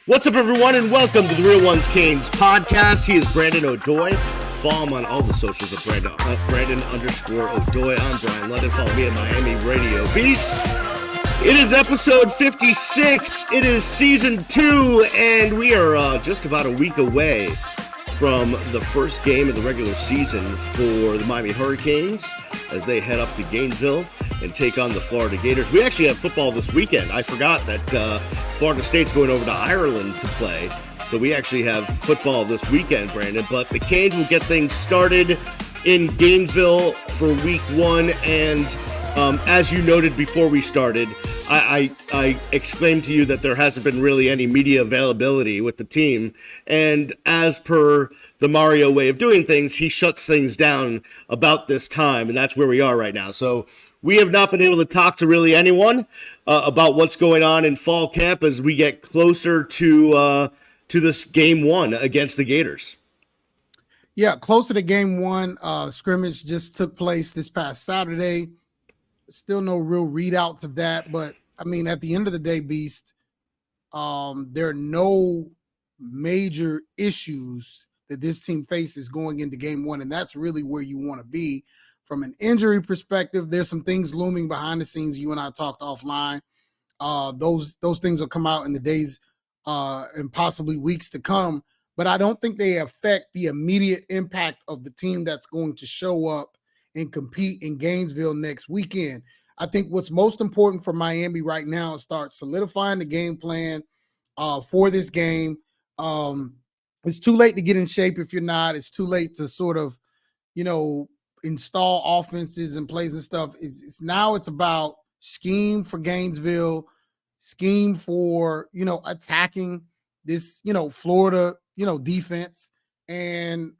What's up, everyone, and welcome to the Real Ones Canes podcast. He is Brandon O'Doy. Follow him on all the socials at Brandon_O'Doy. I'm Brian London. Follow me at Miami Radio Beast. It is episode 56. It is season 2, and we are just about a week away from the first game of the regular season for the Miami Hurricanes as they head up to Gainesville and take on the Florida Gators. We actually have football this weekend. I forgot that Florida State's going over to Ireland to play. So we actually have football this weekend, Brandon. But the Canes will get things started in Gainesville for week 1. And as you noted before we started, I exclaimed to you that there hasn't been really any media availability with the team. And as per the Mario way of doing things, he shuts things down about this time. And that's where we are right now. So we have not been able to talk to really anyone about what's going on in fall camp as we get closer to this game 1 against the Gators. Yeah, closer to game 1. Scrimmage just took place this past Saturday. Still no real readouts of that, but I mean, at the end of the day, Beast, there are no major issues that this team faces going into game 1, and that's really where you want to be. From an injury perspective, there's some things looming behind the scenes. You and I talked offline. Those things will come out in the days and possibly weeks to come, but I don't think they affect the immediate impact of the team that's going to show up and compete in Gainesville next weekend. I think what's most important for Miami right now is start solidifying the game plan for this game. It's too late to get in shape if you're not. It's too late to sort of, install offenses and plays and stuff. It's about scheme for Gainesville, scheme for, attacking this, Florida, defense and,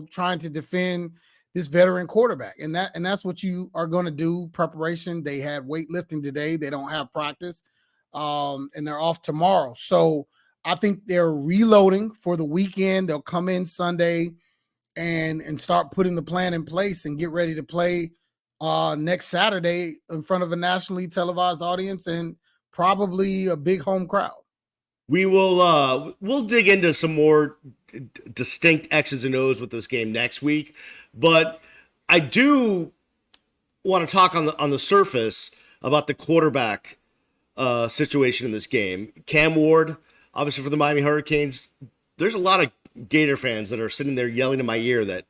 trying to defend this veteran quarterback. And that's what you are going to do. Preparation. They had weightlifting today. They don't have practice. And they're off tomorrow. So I think they're reloading for the weekend. They'll come in Sunday and start putting the plan in place and get ready to play next Saturday in front of a nationally televised audience and probably a big home crowd. We will we'll dig into some more distinct X's and O's with this game next week, but I do want to talk on the surface about the quarterback situation in this game. Cam Ward, obviously for the Miami Hurricanes, there's a lot of Gator fans that are sitting there yelling in my ear that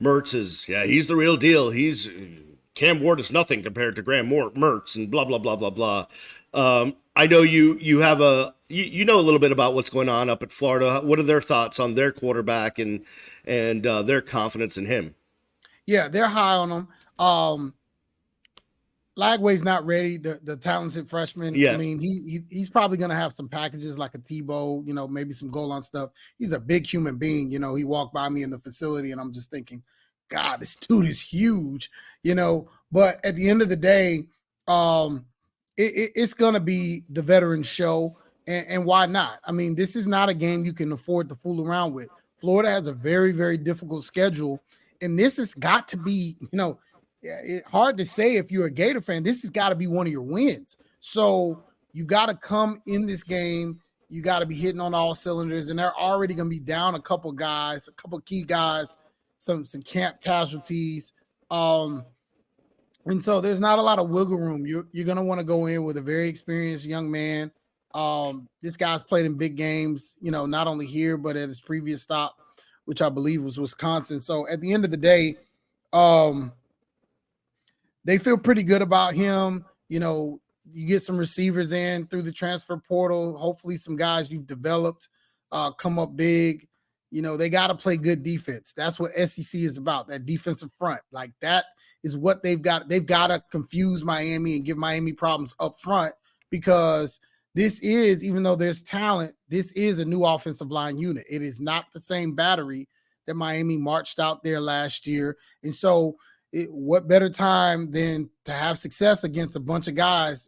Mertz he's the real deal. Cam Ward is nothing compared to Graham Mertz and blah, blah, blah, blah, blah. I know you have you know a little bit about what's going on up at Florida. What are their thoughts on their quarterback and their confidence in him? Yeah, they're high on him. Lagway's not ready, the talented freshman. Yeah. I mean, he's probably going to have some packages like a Tebow, maybe some goal line stuff. He's a big human being. He walked by me in the facility and I'm just thinking, God, this dude is huge, but at the end of the day, it's going to be the veteran show. And why not? I mean, this is not a game you can afford to fool around with. Florida has a very, very difficult schedule. And this has got to be, it's hard to say if you're a Gator fan, this has got to be one of your wins. So you've got to come in this game. You got to be hitting on all cylinders. And they're already going to be down a couple key guys, some camp casualties. And so there's not a lot of wiggle room. You're going to want to go in with a very experienced young man. This guy's played in big games, not only here, but at his previous stop, which I believe was Wisconsin. So at the end of the day, they feel pretty good about him. You get some receivers in through the transfer portal. Hopefully some guys you've developed come up big. They got to play good defense. That's what SEC is about, that defensive front. Like that is what they've got. They've got to confuse Miami and give Miami problems up front because this is, even though there's talent, this is a new offensive line unit. It is not the same battery that Miami marched out there last year. And so what better time than to have success against a bunch of guys,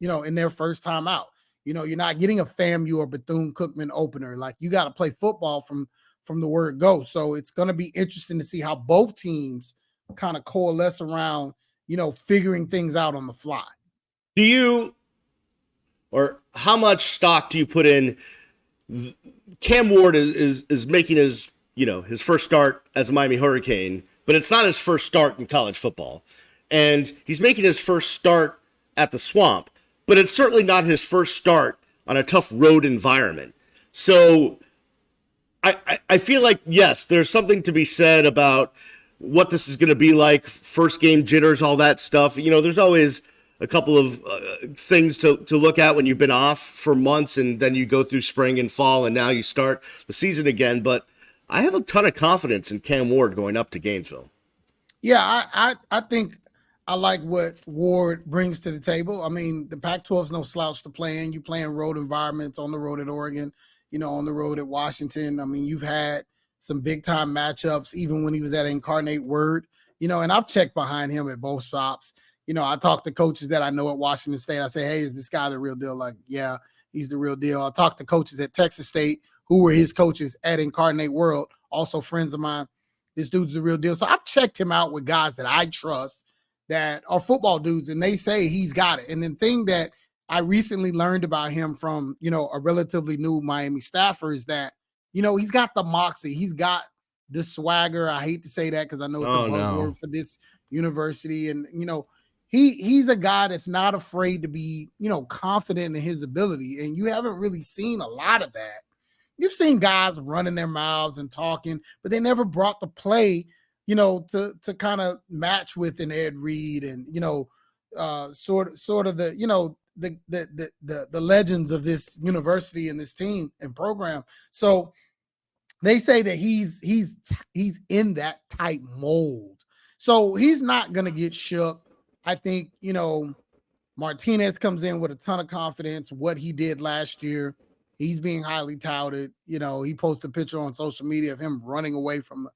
in their first time out. You're not getting a FAMU or Bethune-Cookman opener. Like, you got to play football from the word go. So it's going to be interesting to see how both teams kind of coalesce around, figuring things out on the fly. How much stock do you put in Cam Ward is making his his first start as a Miami Hurricane, but it's not his first start in college football, and he's making his first start at the Swamp, but it's certainly not his first start on a tough road environment. So I feel like, yes, there's something to be said about what this is going to be like, first game jitters, all that stuff. There's always a couple of things to look at when you've been off for months and then you go through spring and fall and now you start the season again. But I have a ton of confidence in Cam Ward going up to Gainesville. Yeah, I think I like what Ward brings to the table. I mean, the Pac-12 is no slouch to play in. You play in road environments, on the road at Oregon, on the road at Washington. I mean, you've had some big-time matchups, even when he was at Incarnate Word, and I've checked behind him at both stops. I talk to coaches that I know at Washington State. I say, hey, is this guy the real deal? Like, yeah, he's the real deal. I talk to coaches at Texas State who were his coaches at Incarnate World, also friends of mine. This dude's the real deal. So I've checked him out with guys that I trust that are football dudes, and they say he's got it. And the thing that I recently learned about him from, a relatively new Miami staffer is that, he's got the moxie. He's got the swagger. I hate to say that because I know it's a buzzword for this university. And, he's a guy that's not afraid to be, confident in his ability. And you haven't really seen a lot of that. You've seen guys running their mouths and talking, but they never brought the play, to kind of match with an Ed Reed and, sort of the, the legends of this university and this team and program. So they say that he's in that type mold. So he's not going to get shook. I think, Martinez comes in with a ton of confidence. What he did last year, he's being highly touted. He posted a picture on social media of him running away from,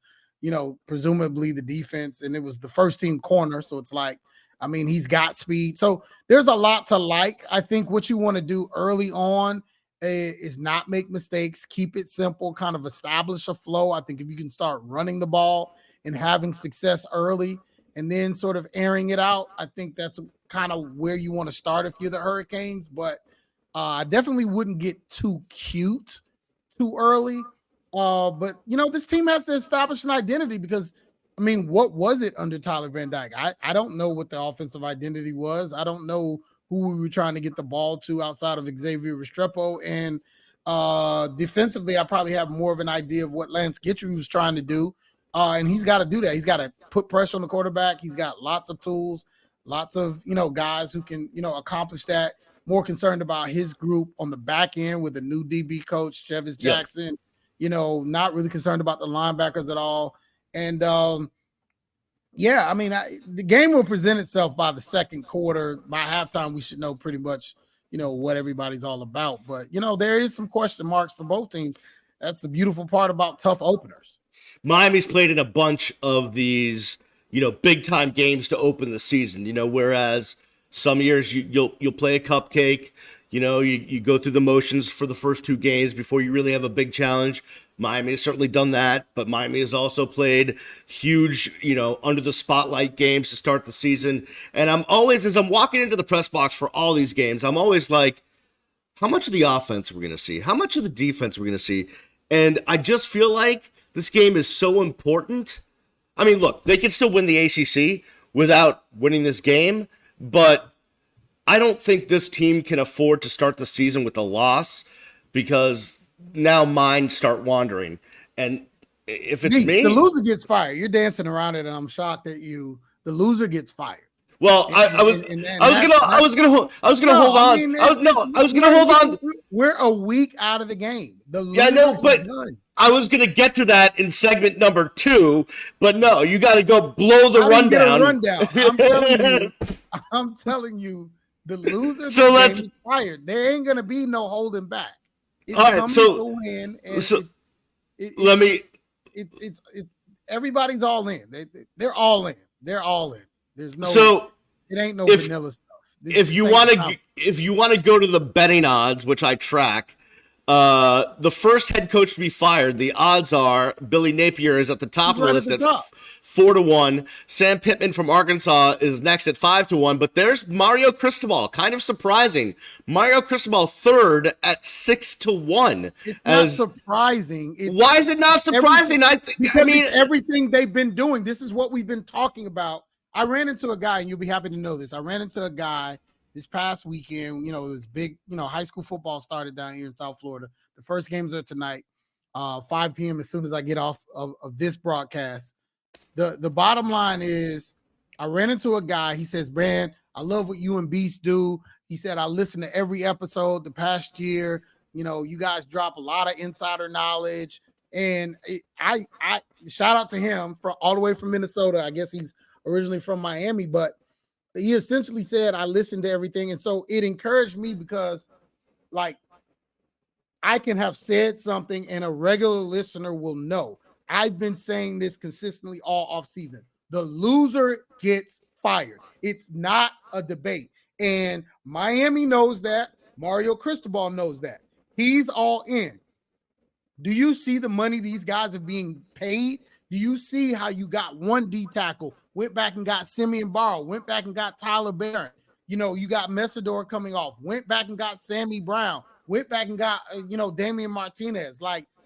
presumably the defense, and it was the first team corner. So it's like, I mean, he's got speed. So there's a lot to like. I think what you want to do early on is not make mistakes, keep it simple, kind of establish a flow. I think if you can start running the ball and having success early and then sort of airing it out, I think that's kind of where you want to start if you're the Hurricanes. But I definitely wouldn't get too cute too early. But, this team has to establish an identity because, I mean, what was it under Tyler Van Dyke? I don't know what the offensive identity was. I don't know who we were trying to get the ball to outside of Xavier Restrepo. And defensively, I probably have more of an idea of what Lance Guidry was trying to do. And he's got to do that. He's got to put pressure on the quarterback. He's got lots of tools, lots of, guys who can, accomplish that. More concerned about his group on the back end with the new DB coach, Chet Jackson, not really concerned about the linebackers at all. And, I mean, the game will present itself by the second quarter. By halftime, we should know pretty much, what everybody's all about. But, there is some question marks for both teams. That's the beautiful part about tough openers. Miami's played in a bunch of these, big-time games to open the season, whereas some years you'll play a cupcake. You go through the motions for the first two games before you really have a big challenge. Miami has certainly done that, but Miami has also played huge, under the spotlight games to start the season. And I'm always, as I'm walking into the press box for all these games, I'm always like, how much of the offense are we going to see? How much of the defense are we going to see? And I just feel like this game is so important. I mean, look, they can still win the ACC without winning this game, but I don't think this team can afford to start the season with a loss because now minds start wandering. And if it's me, the loser gets fired. You're dancing around it, and I'm shocked at you. The loser gets fired. Well, I was gonna hold on. We're a week out of the game. I was gonna get to that in segment number 2, but no, you got to go blow the rundown. I'm telling you, the loser is fired. There ain't gonna be no holding back. It's all right, so win, and it's everybody's all in. They're all in. They're all in. There's no. So it ain't no vanilla stuff. If you want to go to the betting odds, which I track, The first head coach to be fired, the odds are Billy Napier is at the top of the list at 4-1. Sam Pittman from Arkansas is next at 5-1. But there's Mario Cristobal, kind of surprising. Mario Cristobal third at 6-1. It's not surprising. Why is it not surprising? It's everything they've been doing. This is what we've been talking about. I ran into a guy, and you'll be happy to know this. I ran into a guy this past weekend. It was big, high school football started down here in South Florida. The first games are tonight, 5 p.m. as soon as I get off of this broadcast. The bottom line is I ran into a guy. He says, "Brand, I love what you and Beast do." He said, "I listen to every episode the past year. You guys drop a lot of insider knowledge." And I shout out to him all the way from Minnesota. I guess he's originally from Miami, but he essentially said, "I listened to everything." And so it encouraged me because, I can have said something and a regular listener will know. I've been saying this consistently all off season. The loser gets fired. It's not a debate. And Miami knows that. Mario Cristobal knows that. He's all in. Do you see the money these guys are being paid? Do you see how you got one D tackle, went back and got Simeon Barrow, went back and got Tyler Barron? You got Messidor coming off, went back and got Sammy Brown, went back and got, Damian Martinez.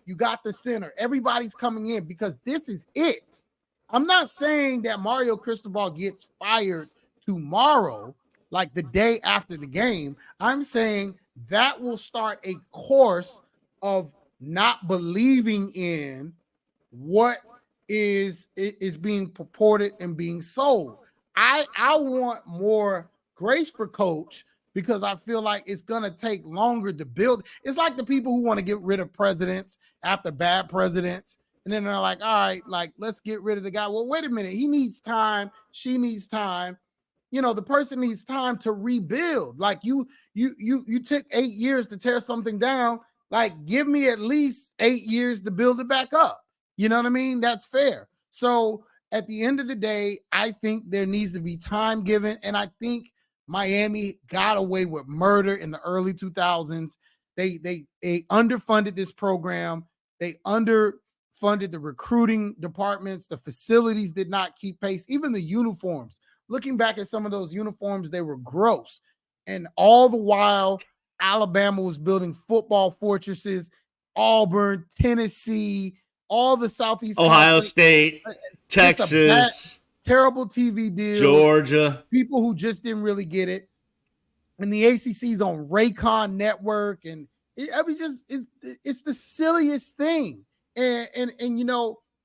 You got the center. Everybody's coming in because this is it. I'm not saying that Mario Cristobal gets fired tomorrow, like the day after the game. I'm saying that will start a course of not believing in what is being purported and being sold. I want more grace for Coach because I feel like it's going to take longer to build. It's like the people who want to get rid of presidents after bad presidents. And then they're like, all right, let's get rid of the guy. Well, wait a minute. He needs time. She needs time. The person needs time to rebuild. You took 8 years to tear something down. Give me at least 8 years to build it back up. You know what I mean? That's fair. So at the end of the day, I think there needs to be time given. And I think Miami got away with murder in the early 2000s. They underfunded this program. They underfunded the recruiting departments. The facilities did not keep pace. Even the uniforms. Looking back at some of those uniforms, they were gross. And all the while, Alabama was building football fortresses. Auburn, Tennessee, all the Southeast. Ohio State, Texas. Terrible TV deals. Georgia. People who just didn't really get it. And the ACC's on Raycon Network. And it's the silliest thing. And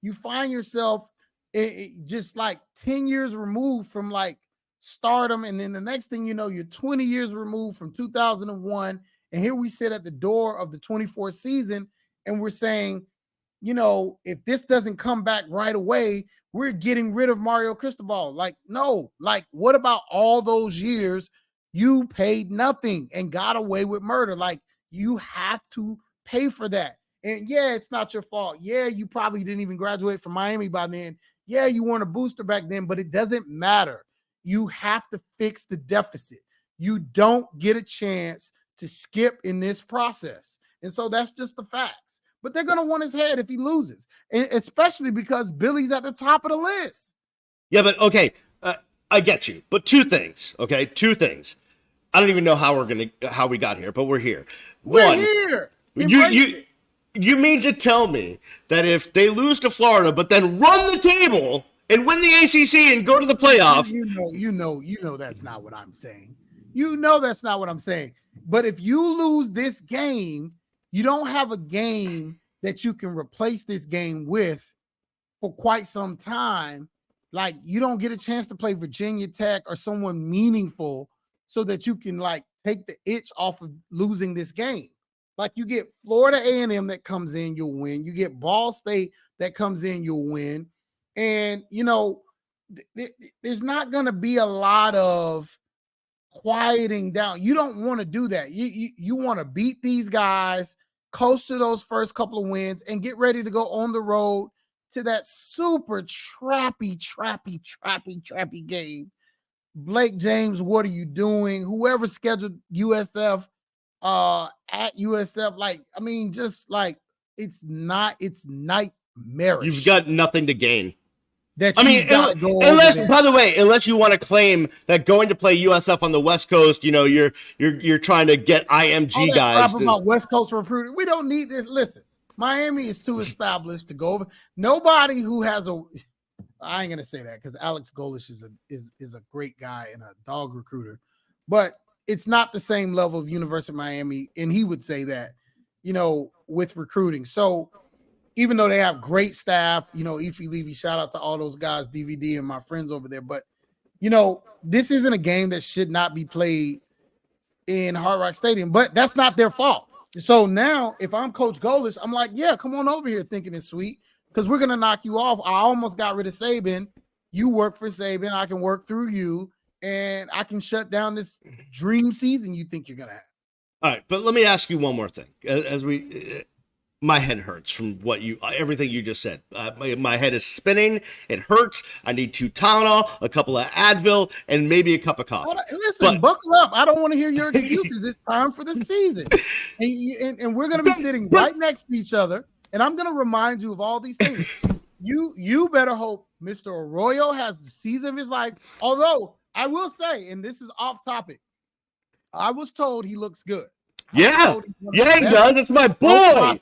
you find yourself just 10 years removed from stardom. And then the next thing you know, you're 20 years removed from 2001. And here we sit at the door of the 24th season. And we're saying, if this doesn't come back right away, we're getting rid of Mario Cristobal. No, what about all those years you paid nothing and got away with murder? You have to pay for that. And yeah, it's not your fault. Yeah, you probably didn't even graduate from Miami by then. Yeah, you weren't a booster back then, but it doesn't matter. You have to fix the deficit. You don't get a chance to skip in this process. And so that's just the facts. But they're going to want his head if he loses, especially because Billy's at the top of the list. Yeah, but okay, I get you. But two things. I don't even know how we got here, but we're here. We're here. You mean to tell me that if they lose to Florida, but then run the table and win the ACC and go to the playoffs, you know that's not what I'm saying. That's not what I'm saying. But if you lose this game, you don't have a game that you can replace this game with for quite some time. You don't get a chance to play Virginia Tech or someone meaningful so that you can take the itch off of losing this game. You get Florida A&M that comes in, you'll win. You get Ball State that comes in, you'll win. And, there's not going to be a lot of quieting down. You don't want to do that. You want to beat these guys, coast to those first couple of wins, and get ready to go on the road to that super trappy game. Blake James, what are you doing? Whoever scheduled USF at USF. Like, I mean, just like it's nightmarish. You've got nothing to gain. That By the way, unless you want to claim that going to play USF on the West Coast, you're trying to get IMG guys. About West Coast recruiting, we don't need this. Listen, Miami is too established to go over. Nobody who has I ain't gonna say that because Alex Golish is a great guy and a dog recruiter, but it's not the same level of University of Miami, and he would say that, with recruiting. So even though they have great staff, Ify Levy, shout out to all those guys, DVD and my friends over there. But, this isn't a game that should not be played in Hard Rock Stadium, but that's not their fault. So now if I'm Coach Golish, I'm like, yeah, come on over here thinking it's sweet because we're going to knock you off. I almost got rid of Saban. You work for Saban. I can work through you and I can shut down this dream season you think you're going to have. All right. But let me ask you one more thing my head hurts from everything you just said. My head is spinning. It hurts. I need 2 Tylenol, a couple of Advil, and maybe a cup of coffee. Listen, buckle up. I don't want to hear your excuses. It's time for the season. And we're going to be sitting right next to each other, and I'm going to remind you of all these things. You better hope Mr. Arroyo has the season of his life. Although, I will say, and this is off topic, I was told he looks good. He does. It's my boy.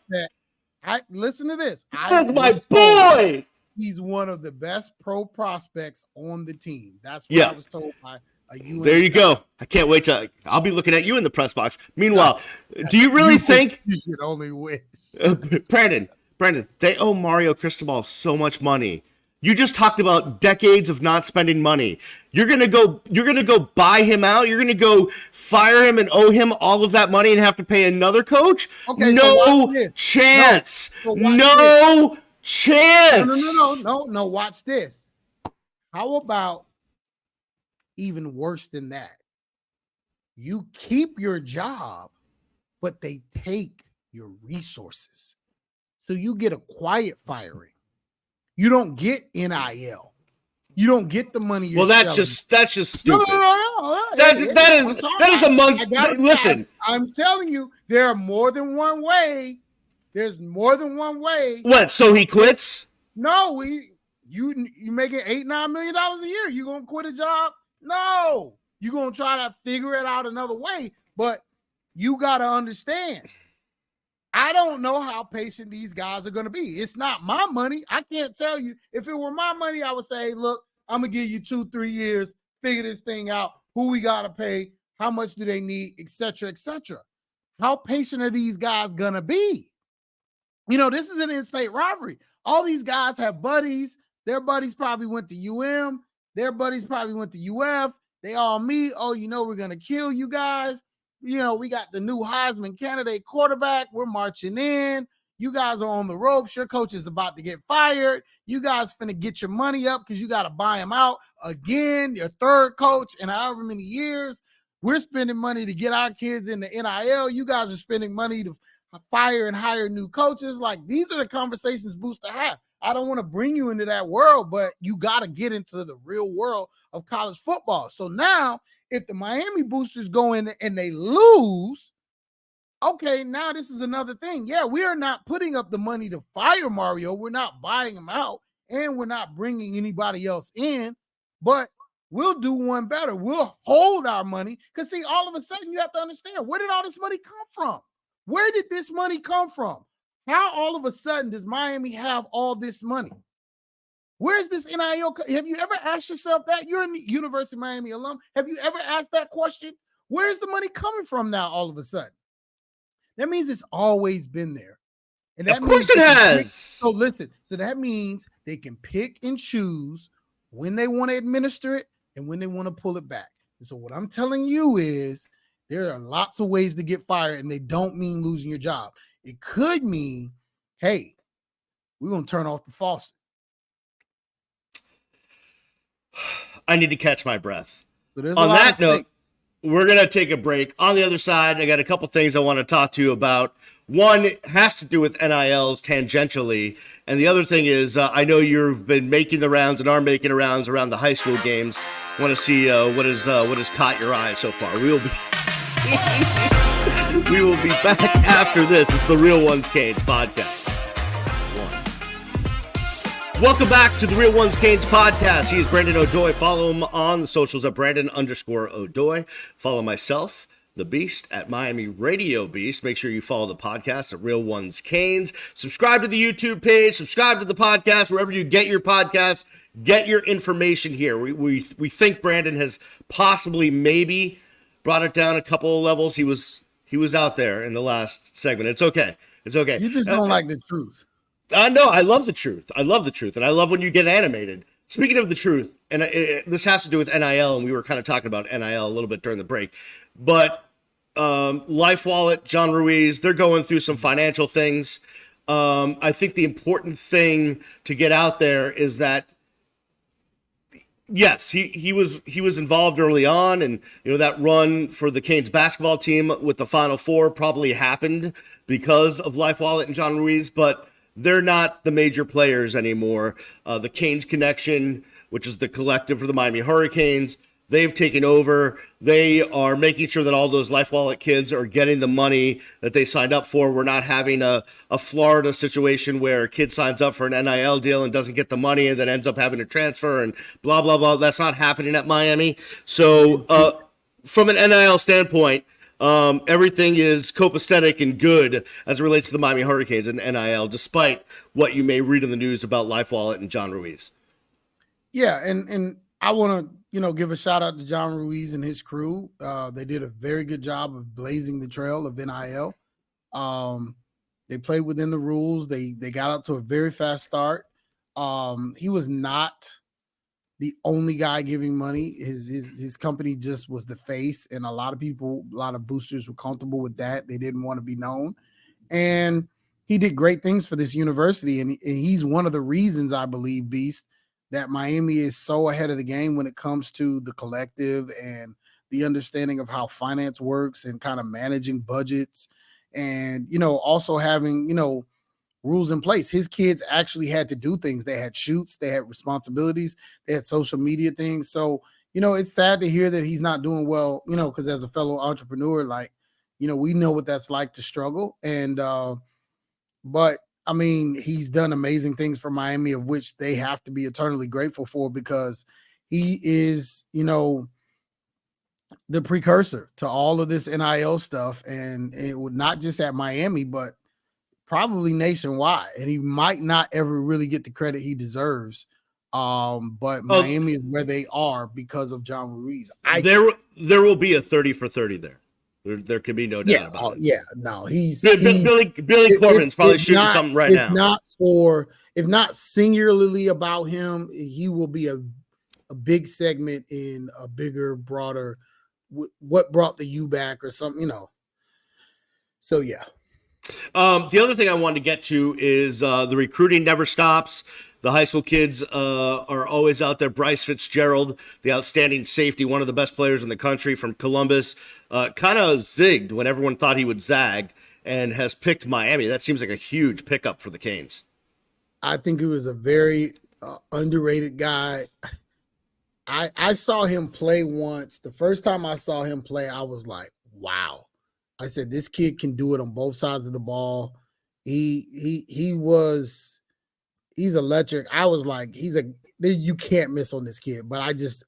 Listen to this. That's my boy. He's one of the best pro prospects on the team. That's what I was told by a UN. There you go. I can't wait I'll be looking at you in the press box. Meanwhile, do you really think you should only wish? Brandon, they owe Mario Cristobal so much money. You just talked about decades of not spending money. You're gonna go buy him out. You're gonna go fire him and owe him all of that money and have to pay another coach? Okay, no chance. No chance. No. Watch this. How about even worse than that? You keep your job, but they take your resources. So you get a quiet firing. You don't get NIL. You don't get the money. Well, that's just stupid. No. That is amongst. Listen, I'm telling you, there are more than one way. There's more than one way. What? So he quits? No, you making $8-9 million a year. You gonna quit a job? No, you gonna try to figure it out another way. But you gotta understand. I don't know how patient these guys are going to be. It's not my money. I can't tell you. If it were my money, I would say, look, I'm going to give you 2-3 years, figure this thing out, who we got to pay, how much do they need, et cetera, et cetera. How patient are these guys going to be? This is an in-state rivalry. All these guys have buddies. Their buddies probably went to UM. Their buddies probably went to UF. They all meet. Oh, we're going to kill you guys. We got the new Heisman candidate quarterback. We're marching in. You guys are on the ropes. Your coach is about to get fired. You guys finna get your money up because you got to buy him out again. Your third coach in however many years. We're spending money to get our kids in the NIL. You guys are spending money to fire and hire new coaches. Like, these are the conversations Booster have. I don't want to bring you into that world, but you got to get into the real world of college football. So now, if the Miami Boosters go in and they lose, okay, now this is another thing. Yeah, we are not putting up the money to fire Mario. We're not buying him out, and we're not bringing anybody else in, but we'll do one better. We'll hold our money because, see, all of a sudden you have to understand, where did all this money come from? Where did this money come from? How all of a sudden does Miami have all this money? Where's this NIL? Have you ever asked yourself that? You're a University of Miami alum. Have you ever asked that question? Where's the money coming from now all of a sudden? That means it's always been there. And that of course it has. So listen, so that means they can pick and choose when they want to administer it and when they want to pull it back. And so what I'm telling you is there are lots of ways to get fired, and they don't mean losing your job. It could mean, hey, we're going to turn off the faucet. I need to catch my breath. So on that note, we're going to take a break. On the other side, I got a couple things I want to talk to you about. One has to do with NILs tangentially, and the other thing is I know you've been making the rounds and are making the rounds around the high school games. I want to see what has caught your eye so far. We'll be We will be back after this. It's the Real Ones Canes podcast. Welcome back to the Real Ones Canes podcast. He is Brandon O'Doy. Follow him on the socials at Brandon_O'Doy. Follow myself, the Beast, at Miami Radio Beast. Make sure you follow the podcast at Real Ones Canes. Subscribe to the YouTube page. Subscribe to the podcast wherever you get your podcasts. Get your information here. We think Brandon has possibly maybe brought it down a couple of levels. He was out there in the last segment. It's okay. It's okay. You just don't like the truth. No, I love the truth. I love the truth, and I love when you get animated. Speaking of the truth, and this has to do with NIL, and we were kind of talking about NIL a little bit during the break, but Life Wallet, John Ruiz, they're going through some financial things. I think the important thing to get out there is that, yes, he was involved early on, and that run for the Canes basketball team with the Final Four probably happened because of Life Wallet and John Ruiz, but they're not the major players anymore. The Canes Connection, which is the collective for the Miami Hurricanes, they've taken over. They are making sure that all those Life Wallet kids are getting the money that they signed up for. We're not having a Florida situation where a kid signs up for an NIL deal and doesn't get the money and then ends up having to transfer and blah, blah, blah. That's not happening at Miami. So from an NIL standpoint, everything is copacetic and good as it relates to the Miami Hurricanes and NIL, despite what you may read in the news about Life Wallet and John Ruiz. Yeah, and I want to give a shout out to John Ruiz and his crew. They did a very good job of blazing the trail of NIL. They played within the rules. They got out to a very fast start. He was not the only guy giving money. His company just was the face, and a lot of boosters were comfortable with that. They didn't want to be known, and he did great things for this university, and he's one of the reasons, I believe, Beast, that Miami is so ahead of the game when it comes to the collective and the understanding of how finance works and kind of managing budgets, and also having rules in place. His kids actually had to do things. They had shoots, they had responsibilities, they had social media things. So, it's sad to hear that he's not doing well, because as a fellow entrepreneur, we know what that's like to struggle. And, but I mean, he's done amazing things for Miami, of which they have to be eternally grateful for, because he is, the precursor to all of this NIL stuff. And it would not just at Miami, but probably nationwide, and he might not ever really get the credit he deserves. But Miami is where they are because of John Ruiz. There will be a 30 for 30 there. There can be no doubt about it. Yeah, no, Billy Corbin's probably shooting something right now. If not singularly about him, he will be a big segment in a bigger, broader, what brought the U back or something, So yeah. The other thing I wanted to get to is the recruiting never stops. The high school kids are always out there. Bryce Fitzgerald, the outstanding safety, one of the best players in the country from Columbus, kind of zigged when everyone thought he would zag, and has picked Miami. That seems like a huge pickup for the Canes. I think he was a very underrated guy. I saw him play once. The first time I saw him play, I was like, wow. I said, this kid can do it on both sides of the ball. He's electric. I was like, you can't miss on this kid. But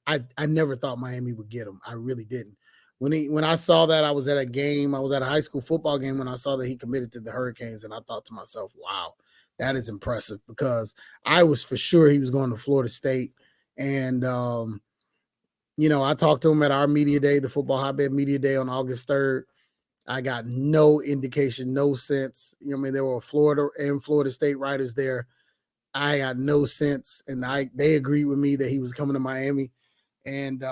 I never thought Miami would get him. I really didn't. When I saw that, I was at a game. I was at a high school football game when I saw that he committed to the Hurricanes, and I thought to myself, wow, that is impressive, because I was for sure he was going to Florida State. And I talked to him at our media day, the Football Hotbed Media Day on August 3rd. I got no indication, no sense. There were Florida and Florida State writers there. I got no sense, and they agreed with me that he was coming to Miami, and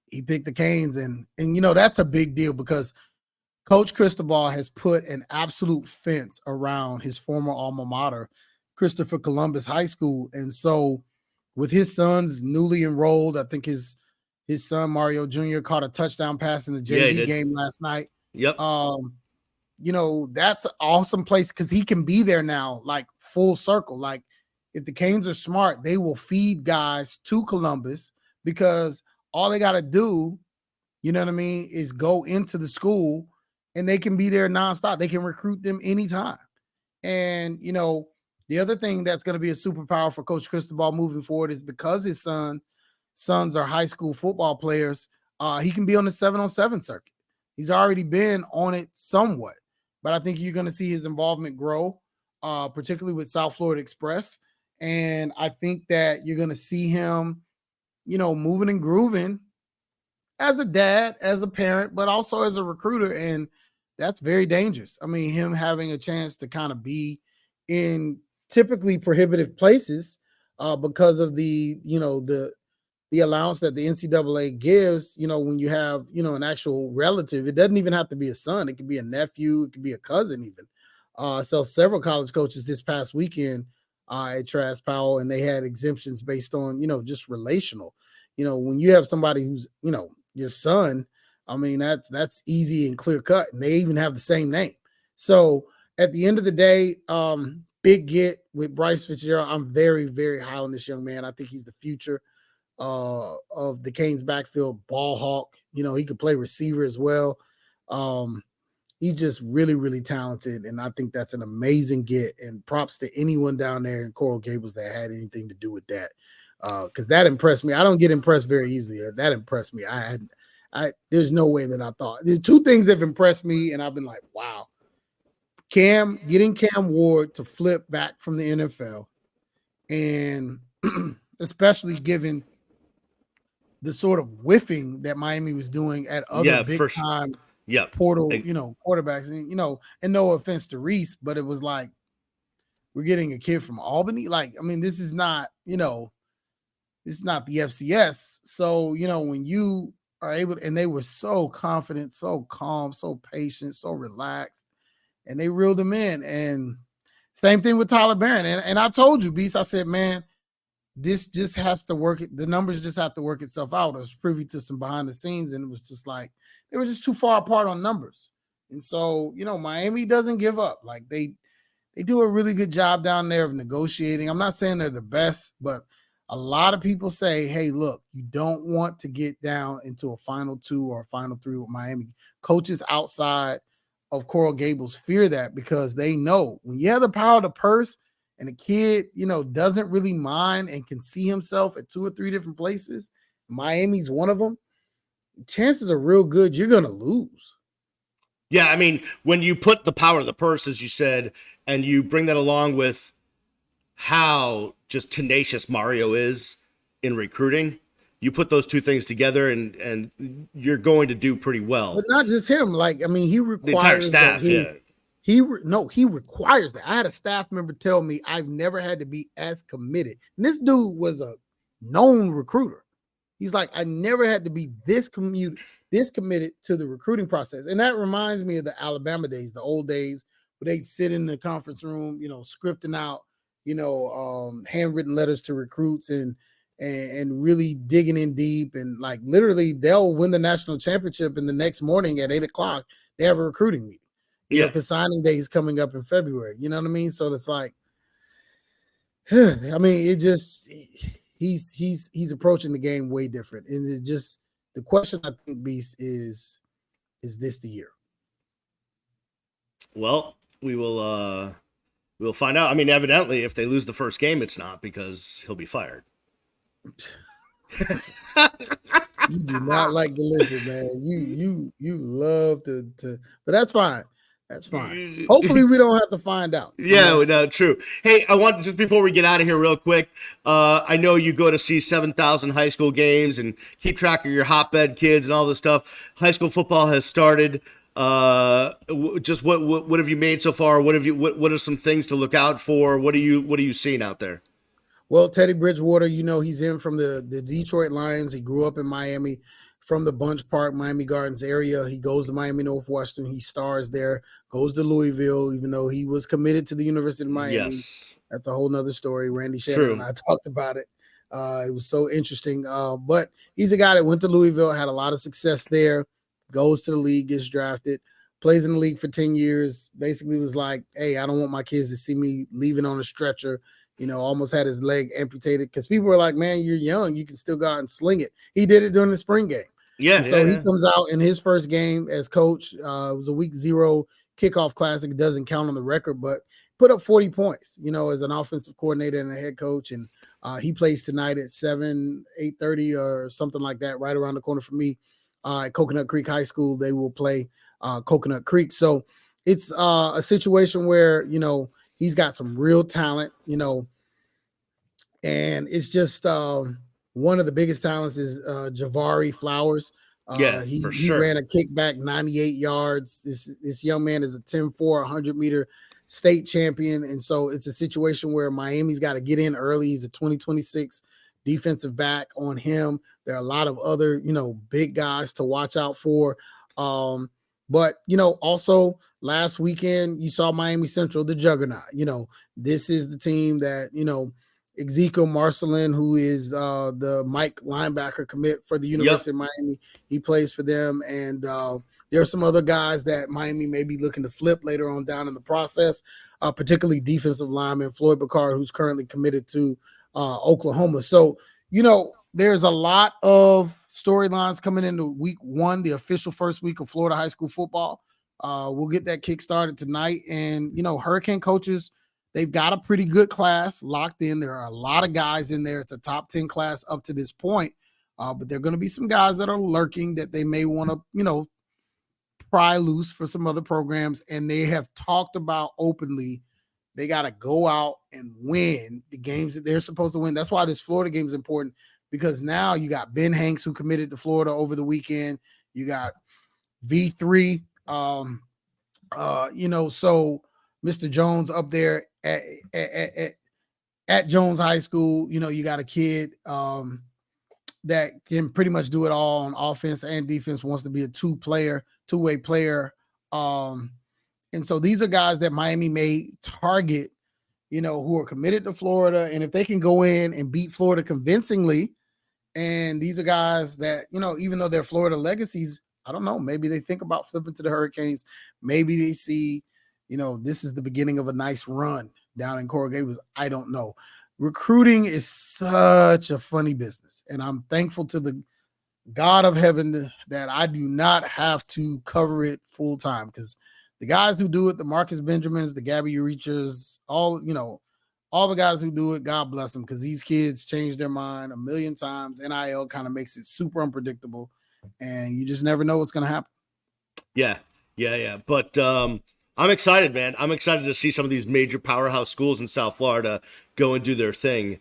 he picked the Canes, and that's a big deal, because Coach Cristobal has put an absolute fence around his former alma mater, Christopher Columbus High School, and so with his sons newly enrolled, I think his son Mario Jr. caught a touchdown pass in the JV game last night. Yep. That's an awesome place, because he can be there now, like full circle. Like, if the Canes are smart, they will feed guys to Columbus, because all they got to do, is go into the school and they can be there nonstop. They can recruit them anytime. And, the other thing that's going to be a superpower for Coach Cristobal moving forward is because his sons are high school football players, he can be on the 7-on-7 circuit. He's already been on it somewhat, but I think you're going to see his involvement grow, particularly with South Florida Express. And I think that you're going to see him, moving and grooving as a dad, as a parent, but also as a recruiter. And that's very dangerous. I mean, him having a chance to kind of be in typically prohibitive places because of the allowance that the NCAA gives, when you have, an actual relative. It doesn't even have to be a son. It could be a nephew. It could be a cousin even. So several college coaches this past weekend at Trask Powell, and they had exemptions based on, just relational. When you have somebody who's, your son, I mean, that's easy and clear cut, and they even have the same name. So at the end of the day, big get with Bryce Fitzgerald. I'm very, very high on this young man. I think he's the future of the Canes backfield, ball hawk. He could play receiver as well. He's just really, really talented, and I think that's an amazing get. And props to anyone down there in Coral Gables that had anything to do with that, because that impressed me. I don't get impressed very easily. That impressed me. There's no way that I thought. There's two things that have impressed me, and I've been like, wow. Getting Cam Ward to flip back from the NFL, and especially given the sort of whiffing that Miami was doing at other big time portal, quarterbacks, and no offense to Reese, but it was like, we're getting a kid from Albany. Like, I mean, this is not, it's not the FCS. So, when you are able to, and they were so confident, so calm, so patient, so relaxed, and they reeled him in. And same thing with Tyler Barron. And I told you, Beast, I said, man, this just has to work. The numbers just have to work itself out. I was privy to some behind the scenes, and it was just like, they were just too far apart on numbers. And so, Miami doesn't give up. Like, they do a really good job down there of negotiating. I'm not saying they're the best, but a lot of people say, hey, look, you don't want to get down into a Final 2 or a Final 3 with Miami. Coaches outside of Coral Gables fear that, because they know when you have the power of the purse and a kid, doesn't really mind and can see himself at 2 or 3 different places, Miami's one of them, chances are real good you're going to lose. Yeah, I mean, when you put the power of the purse, as you said, and you bring that along with how just tenacious Mario is in recruiting, you put those two things together, and you're going to do pretty well. But not just him. Like, I mean, he requires the entire staff. He requires that. I had a staff member tell me I've never had to be as committed. And this dude was a known recruiter. He's like, I never had to be this committed to the recruiting process. And that reminds me of the Alabama days, the old days where they'd sit in the conference room, scripting out, handwritten letters to recruits and really digging in deep. And like, literally they'll win the national championship, and the next morning at 8:00, they have a recruiting meeting. Because signing day is coming up in February. You know what I mean? So it's like, I mean, it just, he's approaching the game way different. And it just, the question I think, Beast, is this the year? Well, we'll find out. I mean, evidently, if they lose the first game, it's not, because he'll be fired. You do not like to listen, man. You love to, but that's fine. That's fine. Hopefully we don't have to find out. Yeah, no, true. Hey, I want, just before we get out of here real quick, I know you go to see 7,000 high school games and keep track of your hotbed kids and all this stuff. High school football has started. Just what have you made so far? What are some things to look out for? What are you seeing out there? Well, Teddy Bridgewater, he's in from the Detroit Lions. He grew up in Miami, from the Bunch Park, Miami Gardens area. He goes to Miami Northwestern. He stars there, goes to Louisville, even though he was committed to the University of Miami. Yes. That's a whole nother story. Randy Shannon and I talked about it. It was so interesting. But he's a guy that went to Louisville, had a lot of success there, goes to the league, gets drafted, plays in the league for 10 years, basically was like, hey, I don't want my kids to see me leaving on a stretcher. Almost had his leg amputated, because people were like, man, you're young. You can still go out and sling it. He did it during the spring game. Yeah, And so he comes out in his first game as coach. It was a week 0 kickoff classic. It doesn't count on the record, but put up 40 points, as an offensive coordinator and a head coach. And he plays tonight at 8:30 or something like that, right around the corner from me at Coconut Creek High School. They will play Coconut Creek. So it's a situation where, he's got some real talent, and it's just one of the biggest talents is Javari Flowers. He ran a kickback 98 yards. This young man is a 10-4 100-meter state champion. And so it's a situation where Miami's got to get in early. He's a 2026 defensive back on him. There are a lot of other, big guys to watch out for. But, also last weekend, you saw Miami Central, the juggernaut. This is the team that, Ezekiel Marcelin, who is the Mike linebacker commit for the University of Miami. He plays for them. And there are some other guys that Miami may be looking to flip later on down in the process, particularly defensive lineman Floyd Bacard, who's currently committed to Oklahoma. So, there's a lot of storylines coming into week 1, the official first week of Florida high school football. We'll get that kick started tonight. And, Hurricane coaches, they've got a pretty good class locked in. There are a lot of guys in there. It's a top 10 class up to this point. But there are going to be some guys that are lurking that they may want to, pry loose for some other programs. And they have talked about openly, they got to go out and win the games that they're supposed to win. That's why this Florida game is important, because now you got Ben Hanks, who committed to Florida over the weekend. You got V3, so Mr. Jones up there at Jones High School. You got a kid that can pretty much do it all on offense and defense, wants to be a two-way player. And so these are guys that Miami may target, who are committed to Florida. And if they can go in and beat Florida convincingly, and these are guys that, even though they're Florida legacies, I don't know, maybe they think about flipping to the Hurricanes. Maybe they see, this is the beginning of a nice run down in Coral Gables. I don't know. Recruiting is such a funny business. And I'm thankful to the God of heaven that I do not have to cover it full time, because the guys who do it, the Marcus Benjamins, the Gabby Urichas, all the guys who do it, God bless them, because these kids change their mind a million times. NIL kind of makes it super unpredictable, and you just never know what's going to happen. Yeah. But I'm excited, man. I'm excited to see some of these major powerhouse schools in South Florida go and do their thing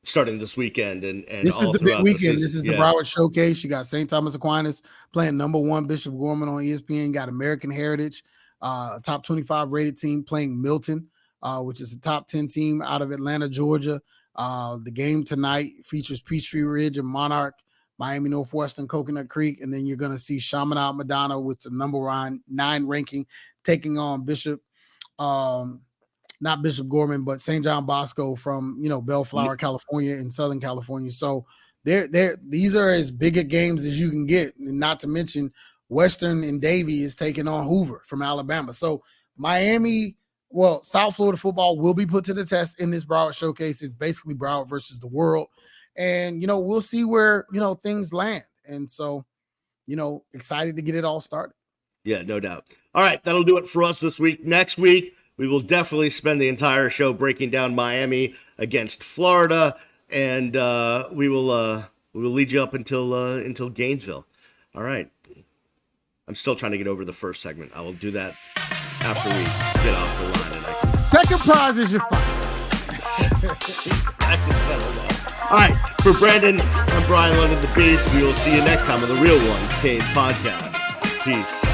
starting this weekend. And this is the big weekend. This is the Broward Showcase. You got St. Thomas Aquinas playing number 1 Bishop Gorman on ESPN. You got American Heritage, a top 25 rated team playing Milton, which is a top 10 team out of Atlanta, Georgia. The game tonight features Peachtree Ridge and Monarch, Miami Northwestern, Coconut Creek, and then you're going to see Chaminade Madonna with the number 9 ranking taking on not Bishop Gorman, but St. John Bosco from, Bellflower, California, in Southern California. So these are as big a games as you can get, and not to mention Western and Davie is taking on Hoover from Alabama. So South Florida football will be put to the test in this Broward Showcase. It's basically Broward versus the world. And, we'll see where, things land. And so, excited to get it all started. Yeah, no doubt. All right, that'll do it for us this week. Next week, we will definitely spend the entire show breaking down Miami against Florida, and we will lead you up until Gainesville. All right. I'm still trying to get over the first segment. I will do that after we get off the line. Second prize is your fight. All right, for Brandon, I'm Brian London, the Beast. We will see you next time on the Real Ones Canes podcast. Peace.